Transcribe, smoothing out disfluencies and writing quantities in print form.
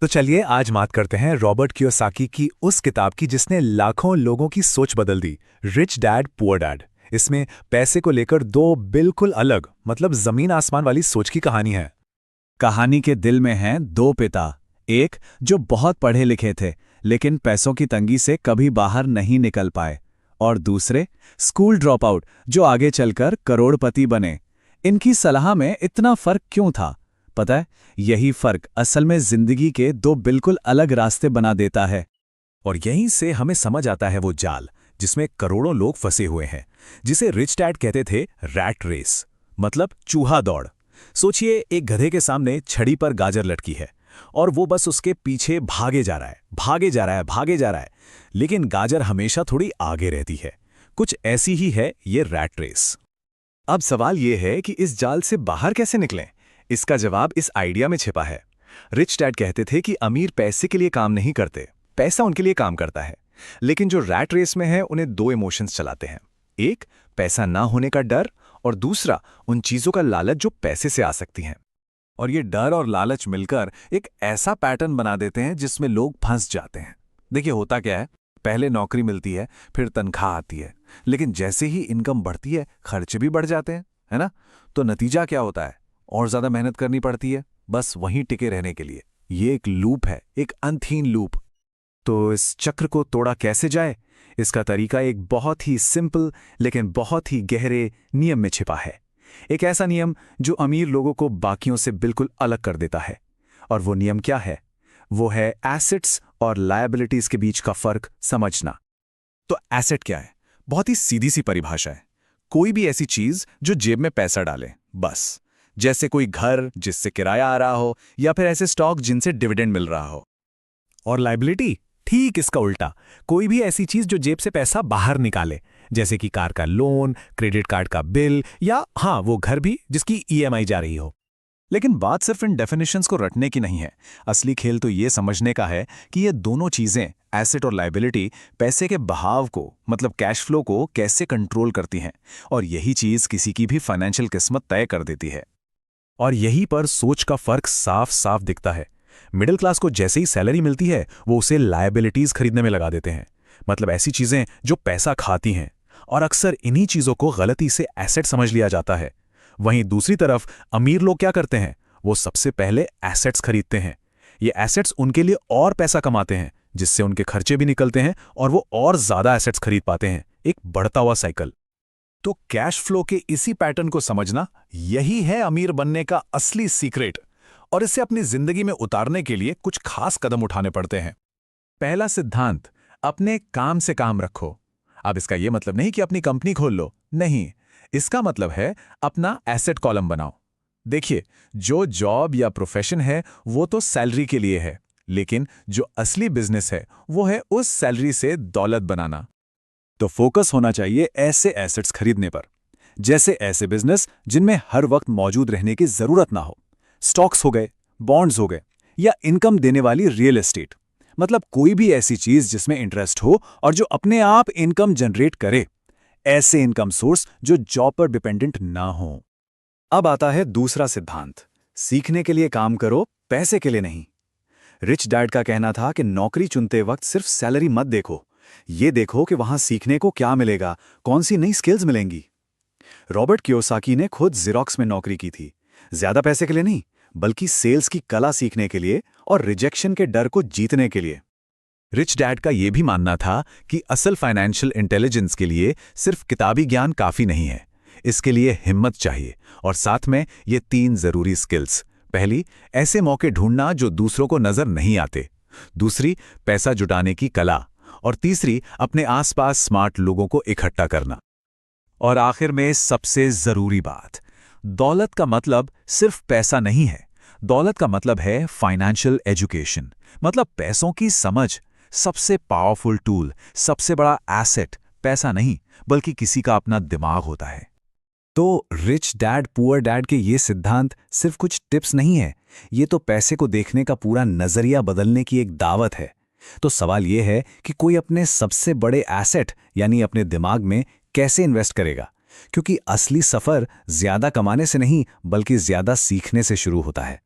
तो चलिए आज बात करते हैं रॉबर्ट कियोसाकी की उस किताब की जिसने लाखों लोगों की सोच बदल दी, रिच डैड पुअर डैड। इसमें पैसे को लेकर दो बिल्कुल अलग मतलब जमीन आसमान वाली सोच की कहानी है। कहानी के दिल में हैं दो पिता। एक जो बहुत पढ़े लिखे थे लेकिन पैसों की तंगी से कभी बाहर नहीं निकल पाए, और दूसरे स्कूल ड्रॉप आउट जो आगे चलकर करोड़पति बने। इनकी सलाह में इतना फर्क क्यों था? पता है, यही फर्क असल में जिंदगी के दो बिल्कुल अलग रास्ते बना देता है। और यहीं से हमें समझ आता है वो जाल जिसमें करोड़ों लोग फंसे हुए हैं, जिसे रिच डैड कहते थे रैट रेस, मतलब चूहा दौड़। सोचिए, एक गधे के सामने छड़ी पर गाजर लटकी है और वो बस उसके पीछे भागे जा रहा है, भागे जा रहा है, भागे जा रहा है, लेकिन गाजर हमेशा थोड़ी आगे रहती है। कुछ ऐसी ही है ये रैट रेस। अब सवाल ये है कि इस जाल से बाहर कैसे निकलें? इसका जवाब इस आइडिया में छिपा है। रिच डैड कहते थे कि अमीर पैसे के लिए काम नहीं करते, पैसा उनके लिए काम करता है। लेकिन जो रैट रेस में है उन्हें दो इमोशंस चलाते हैं, एक पैसा ना होने का डर और दूसरा उन चीजों का लालच जो पैसे से आ सकती हैं। और ये डर और लालच मिलकर एक ऐसा पैटर्न बना देते हैं जिसमें लोग फंस जाते हैं। देखिए, होता क्या है, पहले नौकरी मिलती है, फिर तनख्वाह आती है, लेकिन जैसे ही इनकम बढ़ती है खर्चे भी बढ़ जाते हैं, है ना? तो नतीजा क्या होता है? और ज्यादा मेहनत करनी पड़ती है बस वहीं टिके रहने के लिए। ये एक लूप है, एक अनथीन लूप। तो इस चक्र को तोड़ा कैसे जाए? इसका तरीका एक बहुत ही सिंपल लेकिन बहुत ही गहरे नियम में छिपा है। एक ऐसा नियम जो अमीर लोगों को बाकियों से बिल्कुल अलग कर देता है। और वो नियम क्या है? वो है एसेट्स और लायबिलिटीज के बीच का फर्क समझना। तो एसेट क्या है? बहुत ही सीधी सी परिभाषा है, कोई भी ऐसी चीज जो जेब में पैसा डाले, बस। जैसे कोई घर जिससे किराया आ रहा हो, या फिर ऐसे स्टॉक जिनसे डिविडेंड मिल रहा हो। और लायबिलिटी ठीक इसका उल्टा, कोई भी ऐसी चीज जो जेब से पैसा बाहर निकाले, जैसे कि कार का लोन, क्रेडिट कार्ड का बिल, या हाँ, वो घर भी जिसकी ईएमआई जा रही हो। लेकिन बात सिर्फ इन डेफिनेशंस को रटने की नहीं है। असली खेल तो ये समझने का है कि ये दोनों चीजें, एसेट और लायबिलिटी, पैसे के बहाव को मतलब कैश फ्लो को कैसे कंट्रोल करती हैं। और यही चीज किसी की भी फाइनेंशियल किस्मत तय कर देती है। और यहीं पर सोच का फर्क साफ साफ दिखता है। मिडिल क्लास को जैसे ही सैलरी मिलती है वो उसे लायबिलिटीज खरीदने में लगा देते हैं, मतलब ऐसी चीजें जो पैसा खाती हैं। और अक्सर इन्हीं चीजों को गलती से एसेट समझ लिया जाता है। वहीं दूसरी तरफ अमीर लोग क्या करते हैं? वो सबसे पहले एसेट्स खरीदते हैं। ये एसेट्स उनके लिए और पैसा कमाते हैं, जिससे उनके खर्चे भी निकलते हैं और वो और ज्यादा एसेट्स खरीद पाते हैं। एक बढ़ता हुआ साइकिल। तो कैश फ्लो के इसी पैटर्न को समझना, यही है अमीर बनने का असली सीक्रेट। और इसे अपनी जिंदगी में उतारने के लिए कुछ खास कदम उठाने पड़ते हैं। पहला सिद्धांत, अपने काम से काम रखो। अब इसका यह मतलब नहीं कि अपनी कंपनी खोल लो, नहीं। इसका मतलब है अपना एसेट कॉलम बनाओ। देखिए, जो जॉब या प्रोफेशन है वो तो सैलरी के लिए है, लेकिन जो असली बिजनेस है वो है उस सैलरी से दौलत बनाना। तो फोकस होना चाहिए ऐसे एसेट्स खरीदने पर, जैसे ऐसे बिजनेस जिनमें हर वक्त मौजूद रहने की जरूरत ना हो। स्टॉक्स हो गए, बॉन्ड्स हो गए, या इनकम देने वाली रियल एस्टेट, मतलब कोई भी ऐसी चीज जिसमें इंटरेस्ट हो और जो अपने आप इनकम जनरेट करे। ऐसे इनकम सोर्स जो जॉब पर डिपेंडेंट ना हो। अब आता है दूसरा सिद्धांत, सीखने के लिए काम करो, पैसे के लिए नहीं। रिच डैड का कहना था कि नौकरी चुनते वक्त सिर्फ सैलरी मत देखो, ये देखो कि वहां सीखने को क्या मिलेगा, कौन सी नई स्किल्स मिलेंगी। रॉबर्ट कियोसाकी ने खुद ज़ेरॉक्स में नौकरी की थी, ज्यादा पैसे के लिए नहीं, बल्कि सेल्स की कला सीखने के लिए और रिजेक्शन के डर को जीतने के लिए। रिच डैड का यह भी मानना था कि असल फाइनेंशियल इंटेलिजेंस के लिए सिर्फ किताबी ज्ञान काफी नहीं है, इसके लिए हिम्मत चाहिए। और साथ में ये तीन जरूरी स्किल्स। पहली, ऐसे मौके ढूंढना जो दूसरों को नजर नहीं आते। दूसरी, पैसा जुटाने की कला। और तीसरी, अपने आसपास स्मार्ट लोगों को इकट्ठा करना। और आखिर में सबसे जरूरी बात, दौलत का मतलब सिर्फ पैसा नहीं है। दौलत का मतलब है फाइनेंशियल एजुकेशन, मतलब पैसों की समझ। सबसे पावरफुल टूल, सबसे बड़ा एसेट पैसा नहीं, बल्कि किसी का अपना दिमाग होता है। तो रिच डैड पुअर डैड के ये सिद्धांत सिर्फ कुछ टिप्स नहीं है, ये तो पैसे को देखने का पूरा नजरिया बदलने की एक दावत है। तो सवाल ये है कि कोई अपने सबसे बड़े एसेट यानी अपने दिमाग में कैसे इन्वेस्ट करेगा, क्योंकि असली सफर ज्यादा कमाने से नहीं बल्कि ज्यादा सीखने से शुरू होता है।